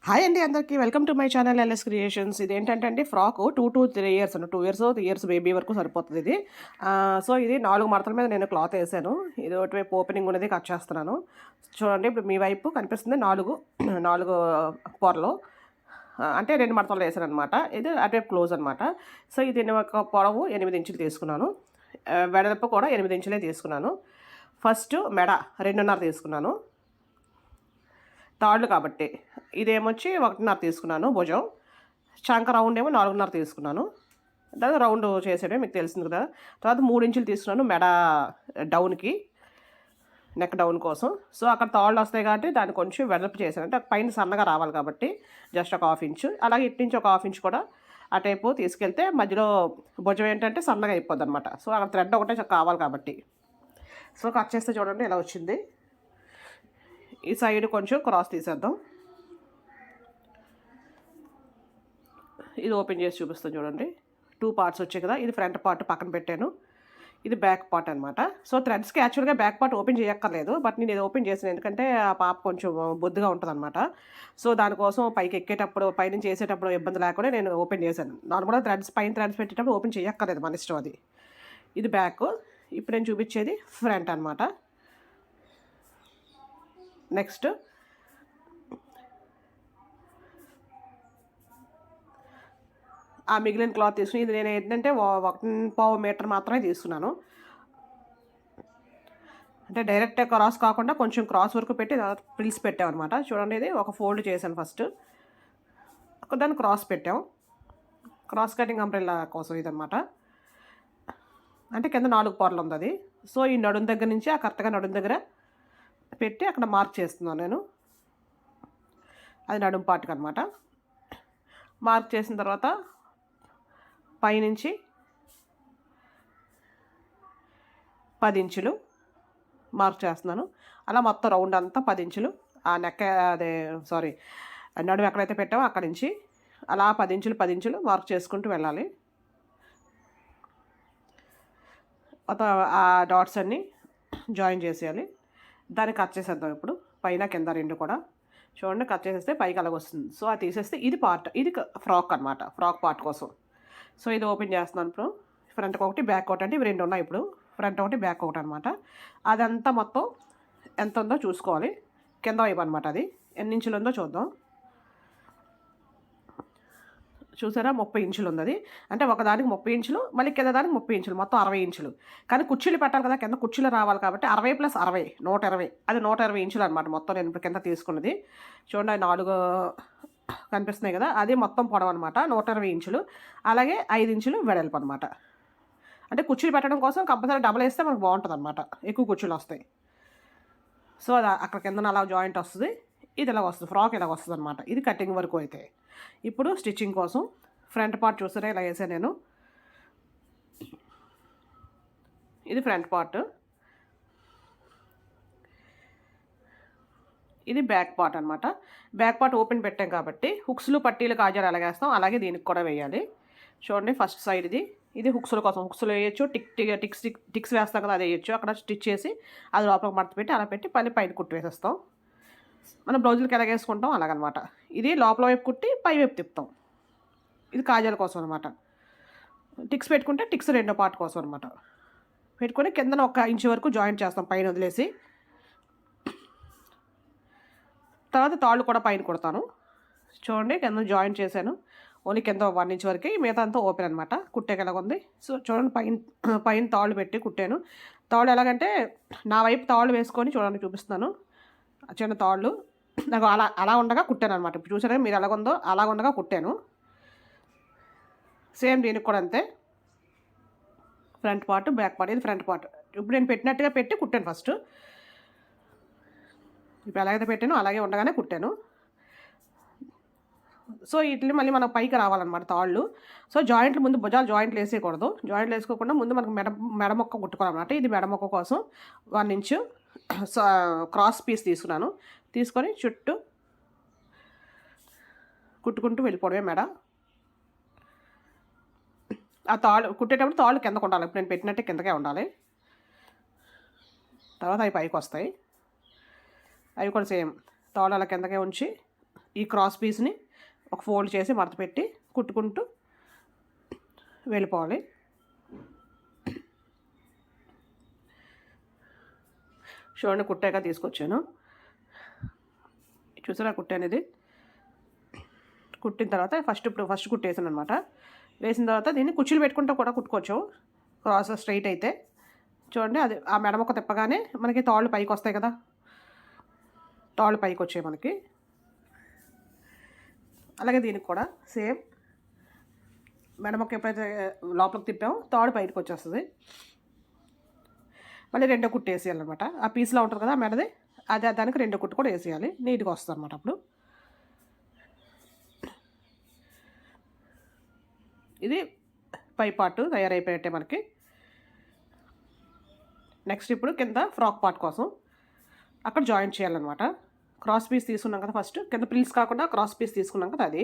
Hi అండి అందరికీ welcome to my channel LS creations. ఇది ఏంటంటే అండి frock 2 to 3 years 2 years baby వరకు సరిపోతుంది ఇది. సో ఇది 4 మడతల మీద నేను క్లాత్ వేసాను. ఇది ఒకటివైపు ఓపెనింగ్ ఉన్నది కట్ చేస్తున్నాను. చూడండి ఇప్పుడు మీ వైపు కనిపిస్తుంది 4 పొరలు. అంటే 2 మడతలు వేసాను అనమాట. ఇది అటువైపు క్లోజ్ అనమాట. సో ఇది నేను ఒక పొడవు 8 ఇంచులు తీసుకున్నాను. వెడల్పు కూడా 8 ఇంచులే తీసుకున్నాను. ఫస్ట్ మెడ 2.5 తీసుకున్నాను, తాళ్ళు కాబట్టి. ఇదేమొచ్చి 1.5 తీసుకున్నాను భుజం. చంక రౌండ్ ఏమో 4.5 తీసుకున్నాను. దాని రౌండ్ చేసేయడం మీకు తెలిసింది కదా. తర్వాత 3 ఇంచులు తీసుకున్నాను మెడ డౌన్కి, నెక్ డౌన్ కోసం. సో అక్కడ తాళ్ళు వస్తాయి కాబట్టి దాన్ని కొంచెం వెడల్పు చేశాను. అంటే పైన సన్నగా రావాలి కాబట్టి జస్ట్ ఒక 1/2 ఇంచు. అలాగే ఇటు నుంచి ఒక 1/2 ఇంచు కూడా ఆ టైపు తీసుకెళ్తే మధ్యలో భుజం ఏంటంటే సన్నగా అయిపోద్ది అనమాట. సో అక్కడ థ్రెడ్ ఒకటే కావాలి కాబట్టి. సో కట్ చేస్తే చూడండి ఎలా వచ్చింది. ఈ సైడ్ కొంచెం క్రాస్ తీసేద్దాం. ఇది ఓపెన్ చేసి చూపిస్తాను చూడండి. 2 పార్ట్స్ వచ్చాయి కదా. ఇది ఫ్రంట్ పార్ట్ పక్కన పెట్టాను, ఇది బ్యాక్ పార్ట్ అనమాట. సో థ్రెడ్స్కి యాక్చువల్గా బ్యాక్ పార్ట్ ఓపెన్ చేయక్కర్లేదు, బట్ నేను ఇది ఓపెన్ చేసాను ఎందుకంటే ఆ పాప కొంచెం బొద్దుగా ఉంటుంది అనమాట. సో దానికోసం పైకి ఎక్కేటప్పుడు పైనుంచి చేసేటప్పుడు ఇబ్బంది లేకుండా నేను ఓపెన్ చేశాను. నార్మల్గా పైన థ్రెడ్స్ పెట్టేటప్పుడు ఓపెన్ చేయక్కర్లేదు, మన ఇష్టం అది. ఇది బ్యాక్. ఇప్పుడు నేను చూపించేది ఫ్రంట్ అనమాట. నెక్స్ట్ ఆ మిగిలిన క్లాత్ తీసుకుని, ఇది నేను ఏంటంటే 1.5 మీటర్ మాత్రమే తీసుకున్నాను. అంటే డైరెక్ట్ క్రాస్ కాకుండా కొంచెం క్రాస్ వరకు పెట్టి ప్రిల్స్ పెట్టామన్నమాట. చూడండి ఇది ఒక ఫోల్డ్ చేశాను ఫస్ట్, దాన్ని క్రాస్ పెట్టాం. క్రాస్ కటింగ్ అంబ్రెల్లా కోసం ఇదనమాట. అంటే కింద 4 పొరలు ఉంది అది. సో ఈ నడుం దగ్గర నుంచి ఆ కరెక్ట్గా నడుం దగ్గర పెట్టి అక్కడ మార్క్ చేస్తున్నాను నేను. అది నడుం పార్ట్కి అనమాట. మార్క్ చేసిన తర్వాత పైనుంచి 10 ఇంచులు మార్క్ చేస్తున్నాను. అలా మొత్తం రౌండ్ అంతా 10 ఇంచులు. ఆ నెక్ అదే నడుము ఎక్కడైతే పెట్టామో అక్కడి నుంచి అలా 10 ఇంచులు మార్క్ చేసుకుంటూ వెళ్ళాలి. ఆ డాట్స్ అన్నీ జాయిన్ చేసేయాలి. దాన్ని కట్ చేసేద్దాం ఇప్పుడు, పైన కింద 2 కూడా. చూడండి కట్ చేసేస్తే పైకి అలాగ వస్తుంది. సో అది తీసేస్తే ఇది పార్ట్, ఇది ఫ్రాక్ అనమాట, ఫ్రాక్ పార్ట్ కోసం. సో ఇది ఓపెన్ చేస్తున్నాను ఇప్పుడు. ఫ్రంట్ ఒకటి బ్యాక్ ఒకటి, అంటే ఇవి 2 ఉన్నాయి ఇప్పుడు. ఫ్రంట్ ఒకటి బ్యాక్ ఒకటి అనమాట. అదంతా మొత్తం ఎంత ఉందో చూసుకోవాలి. కింద వైపు అనమాట, అది ఎన్ని ఇంచులు ఉందో చూద్దాం. చూసారా 30 ఇంచులు ఉంది అది. అంటే ఒకదానికి 30 ఇంచులు, మళ్ళీ కింద దానికి 30 ఇంచులు, మొత్తం 60 ఇంచులు. కానీ కుర్చీలు పెట్టాలి కదా, కింద కుర్చీలు రావాలి కాబట్టి 60 + 60 120, అది 120 ఇంచులు అనమాట మొత్తం నేను ఇప్పుడు కింద తీసుకున్నది. చూడండి 4 కనిపిస్తున్నాయి కదా, అది మొత్తం పొడవు అనమాట 120 ఇంచులు. అలాగే 5 ఇంచులు వెడల్పు అనమాట. అంటే కుర్చీలు పెట్టడం కోసం కంపల్సరీ డబల్ వేస్తే మనకు బాగుంటుంది అనమాట, ఎక్కువ కుర్చీలు వస్తాయి. సో అది అక్కడ కింద అలా జాయింట్ వస్తుంది, ఇది ఇలా వస్తుంది, ఫ్రాక్ ఇలా వస్తుంది అనమాట. ఇది కటింగ్ వరకు అయితే. ఇప్పుడు స్టిచ్చింగ్ కోసం ఫ్రంట్ పార్ట్ చూసారా ఇలా వేసాను నేను. ఇది ఫ్రంట్ పార్ట్, ఇది బ్యాక్ పార్ట్ అనమాట. బ్యాక్ పార్ట్ ఓపెన్ పెట్టాం కాబట్టి హుక్స్లు పట్టీలు కాజాలు ఎలాగేస్తాం అలాగే దీనికి కూడా వేయాలి. చూడండి ఫస్ట్ సైడ్ ఇది హుక్స్ల కోసం. హుక్స్లు వేయచ్చు, టిక్స్ వేస్తాం కదా, అది వేయచ్చు. అక్కడ స్టిచ్ చేసి అది లోపలికి మడత పెట్టి అలా పెట్టి పైన కుట్టు వేసేస్తాం. మనం బ్లౌజులకి ఎలా వేసుకుంటాం అలాగనమాట. ఇది లోపల వైపు కుట్టి పై వైపు తిప్పుతాం. ఇది కాజాల కోసం అనమాట. టిక్స్ పెట్టుకుంటే టిక్స్ 2వ పార్ట్ కోసం అనమాట. పెట్టుకొని కిందన 1 ఇంచు వరకు జాయింట్ చేస్తాం పైన వదిలేసి. తర్వాత తాళ్ళు కూడా పైన కుడతాను. చూడండి కింద జాయింట్ చేశాను, ఓన్లీ కింద 1 ఇంచ్ వరకు, మిగతా అంతా ఓపెన్ అనమాట. కుట్టేకి ఎలాగుంది. సో చూడండి పైన తాళ్ళు పెట్టి కుట్టాను. తాళ్ళు ఎలాగంటే నా వైపు తాళ్ళు వేసుకొని చూడండి చూపిస్తున్నాను. చిన్న తాళ్ళు నాకు అలా ఉండగా కుట్టాను అనమాట. ఇప్పుడు చూసారా మీరు ఎలాగుందో అలా ఉండగా కుట్టాను. సేమ్ దీనికి కూడా అంతే. ఫ్రంట్ పార్ట్ బ్యాక్ పార్ట్, ఇది ఫ్రంట్ పార్ట్. ఇప్పుడు నేను పెట్టినట్టుగా పెట్టి కుట్టాను ఫస్ట్. ఇప్పుడు ఎలాగైతే పెట్టానో అలాగే ఉండగానే కుట్టాను. సో వీటిని మళ్ళీ మనం పైకి రావాలన్నమాట తాళ్ళు. సో జాయింట్లు ముందు భుజాలు జాయింట్లు వేసేయకూడదు. జాయింట్లు వేసుకోకుండా ముందు మనకు మెడ మొక్క కుట్టుకోవాలన్నమాట. ఇది మెడ మొక్క కోసం 1 ఇంచు క్రాస్ పీస్ తీసుకున్నాను. తీసుకొని చుట్టూ కుట్టుకుంటూ వెళ్ళిపోవడమే మెడ. ఆ తాళ్ళు కుట్టేటప్పుడు తాళ్ళు కిందకు ఉండాలి. ఇప్పుడు నేను పెట్టినట్టే కిందకే ఉండాలి. తర్వాత అవి పైకి వస్తాయి. అవి కూడా సేమ్ తాళ్ళు అలా కిందకే ఉంచి ఈ క్రాస్ పీస్ని ఒక ఫోల్డ్ చేసి మడత పెట్టి కుట్టుకుంటూ వెళ్ళిపోవాలి. చూడండి కుట్టాక తీసుకొచ్చాను. చూసారా కుట్ట అనేది కుట్టిన తర్వాత ఫస్ట్ కుట్టేసాను అనమాట. వేసిన తర్వాత దీన్ని కుర్చీలు పెట్టుకుంటూ కూడా కుట్టుకోవచ్చు. క్రాస్ స్ట్రైట్ అయితే చూడండి అది ఆ మెడమొక్క తిప్పగానే మనకి తాళ్ళు పైకి వస్తాయి కదా, తాళ్ళు పైకి వచ్చాయి మనకి. అలాగే దీనికి కూడా సేమ్ మెడమొక్క ఎప్పుడైతే లోపలికి తిప్పామో తాడు బయటకు వచ్చేస్తుంది. మళ్ళీ రెండో కుట్టు వేసేయాలన్నమాట. ఆ పీస్లో ఉంటుంది కదా మెడది, అదే దానికి రెండో కుట్టు కూడా వేసేయాలి. నీట్గా వస్తుంది అనమాట. అప్పుడు ఇది పై పార్ట్ తయారైపోయినట్టే మనకి. నెక్స్ట్ ఇప్పుడు కింద ఫ్రాక్ పార్ట్ కోసం అక్కడ జాయింట్ చేయాలన్నమాట. క్రాస్ పీస్ తీసుకున్నాం కదా ఫస్ట్, కింద ప్రిల్స్ కాకుండా క్రాస్ పీస్ తీసుకున్నాం కదా అది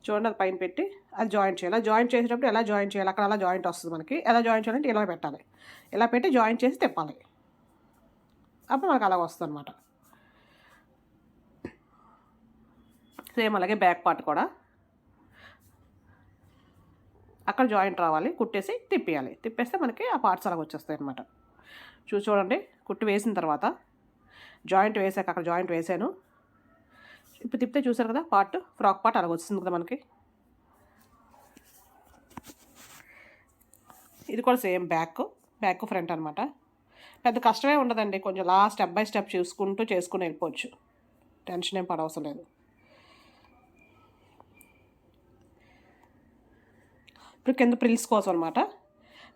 చూడండి, అది పైన పెట్టి అది జాయింట్ చేయాలి. జాయింట్ చేసేటప్పుడు ఎలా జాయింట్ చేయాలి, అక్కడ అలా జాయింట్ వస్తుంది మనకి. ఎలా జాయింట్ చేయాలంటే ఇలా పెట్టాలి, ఇలా పెట్టి జాయింట్ చేసి తిప్పాలి. అప్పుడు మనకు అలాగ వస్తుంది అనమాట. సేమ్ అలాగే బ్యాక్ పార్ట్ కూడా అక్కడ జాయింట్ రావాలి, కుట్టేసి తిప్పేయాలి. తిప్పేస్తే మనకి ఆ పార్ట్స్ అలాగ వచ్చేస్తాయి అనమాట. చూడండి కుట్టు వేసిన తర్వాత జాయింట్ వేసాక అక్కడ జాయింట్ వేసాను. ఇప్పుడు తిప్పితే చూసారు కదా పార్ట్, ఫ్రాక్ పార్ట్ అలాగ వస్తుంది కదా మనకి. ఇది కూడా సేమ్ బ్యాక్ ఫ్రంట్ అనమాట. పెద్ద కష్టమే ఉండదండి, కొంచెం స్టెప్ బై స్టెప్ చేసుకుని వెళ్ళిపోవచ్చు. టెన్షన్ ఏం పడవసరం లేదు. ఇప్పుడు కింద ప్రిల్స్ కోసం అనమాట.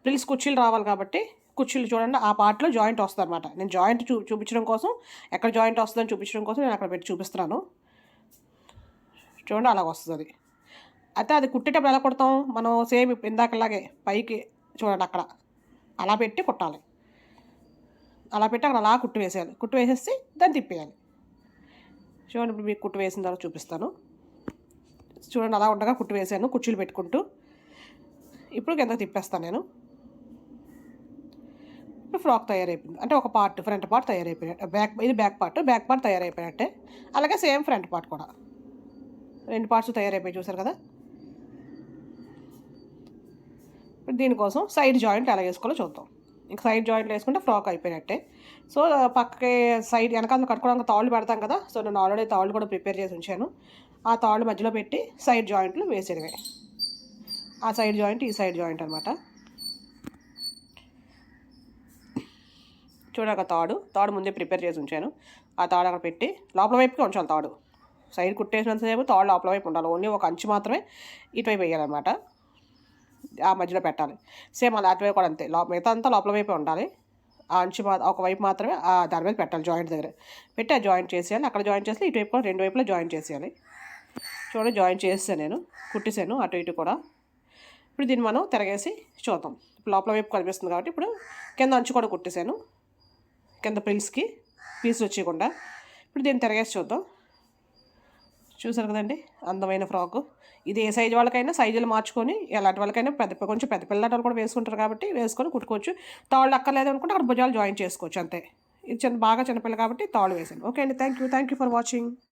ప్రిల్స్ కుర్చీలు రావాలి కాబట్టి కుర్చీలు చూడండి ఆ పార్ట్లో జాయింట్ వస్తుంది అనమాట. నేను జాయింట్ చూపించడం కోసం, ఎక్కడ జాయింట్ వస్తుందని చూపించడం కోసం నేను అక్కడ పెట్టి చూపిస్తున్నాను. చూడండి అలాగ వస్తుంది. అయితే అది కుట్టేటప్పుడు ఎలా కుడతాం మనం, సేమ్ ఇందాకలాగే పైకి చూడండి అక్కడ అలా పెట్టి కుట్టాలి. అలా పెట్టి అక్కడ అలా కుట్టు వేసేయాలి. కుట్టు వేసేసి దాన్ని తిప్పేయాలి. చూడండి ఇప్పుడు మీకు కుట్టు వేసిన తర్వాత చూపిస్తాను. చూడండి అలా ఉండగా కుట్టు వేసాను కుర్చీలు పెట్టుకుంటూ. ఇప్పుడు కింద తిప్పేస్తాను నేను. ఇప్పుడు ఫ్రాక్ తయారైపోయింది. అంటే ఒక పార్ట్ ఫ్రంట్ పార్ట్ తయారైపోయినట్టు, ఇది బ్యాక్ పార్ట్ తయారైపోయినట్టే. అలాగే సేమ్ ఫ్రంట్ పార్ట్ కూడా రెండు పార్ట్స్ తయారైపోయి చూసారు కదా. ఇప్పుడు దీనికోసం సైడ్ జాయింట్ ఎలా వేసుకోవాలో చూద్దాం. ఇంకా సైడ్ జాయింట్లు వేసుకుంటే ఫ్రాక్ అయిపోయినట్టే. సో పక్కకి సైడ్ వెనకాల కట్టుకోవడానికి తాళ్ళు పెడతాం కదా. సో నేను ఆల్రెడీ తాళ్ళు కూడా ప్రిపేర్ చేసి ఉంచాను. ఆ తాళ్ళు మధ్యలో పెట్టి సైడ్ జాయింట్లు వేసేయడమే. ఆ సైడ్ జాయింట్ ఈ సైడ్ జాయింట్ అనమాట. చూడక తాడు ముందే ప్రిపేర్ చేసి ఉంచాను. ఆ తాడు అక్కడ పెట్టి లోపల వైపుకి ఉంచాలి. తాడు సైడ్ కుట్టేసినంతసేపు తాడు లోపల వైపు ఉండాలి. ఓన్లీ ఒక అంచు మాత్రమే ఇటువైపు వేయాలన్నమాట. ఆ మధ్యలో పెట్టాలి. సేమ్ అలా అటువైపు కూడా అంతే, మిగతా అంతా లోపల వైపే ఉండాలి. ఆ అంచు ఒకవైపు మాత్రమే దాని మీద పెట్టాలి. జాయింట్ దగ్గర పెట్టి ఆ జాయింట్ చేసేయాలి. అక్కడ జాయింట్ చేసి ఇటువైపు కూడా రెండు వైపులా జాయింట్ చేసేయాలి. చూడండి జాయింట్ చేసాను నేను, కుట్టేసాను అటు ఇటు కూడా. ఇప్పుడు దీన్ని మనం తిరగేసి చూద్దాం. ఇప్పుడు లోపల వైపు కనిపిస్తుంది కాబట్టి ఇప్పుడు కింద అంచు కూడా కుట్టేసాను, కింద ప్రిల్స్కి పీసులు వచ్చేయకుండా. ఇప్పుడు దీన్ని తిరగేసి చూద్దాం. చూసారు కదండి అందమైన ఫ్రాక్. ఇది ఏ సైజు వాళ్ళకైనా సైజులు మార్చుకొని, ఎలాంటి వాళ్ళకైనా కొంచెం పెద్ద పిల్లల కూడా వేసుకుంటారు కాబట్టి వేసుకొని కుట్టుకోవచ్చు. తాళ్ళు అక్కర్లేదు అనుకుంటే అక్కడ భుజాలు జాయిన్ చేసుకోవచ్చు అంతే. ఇది బాగా చిన్నపిల్ల కాబట్టి తాళ్ళు వేసాను. ఓకే అండి, థ్యాంక్ యూ ఫర్ వాచింగ్.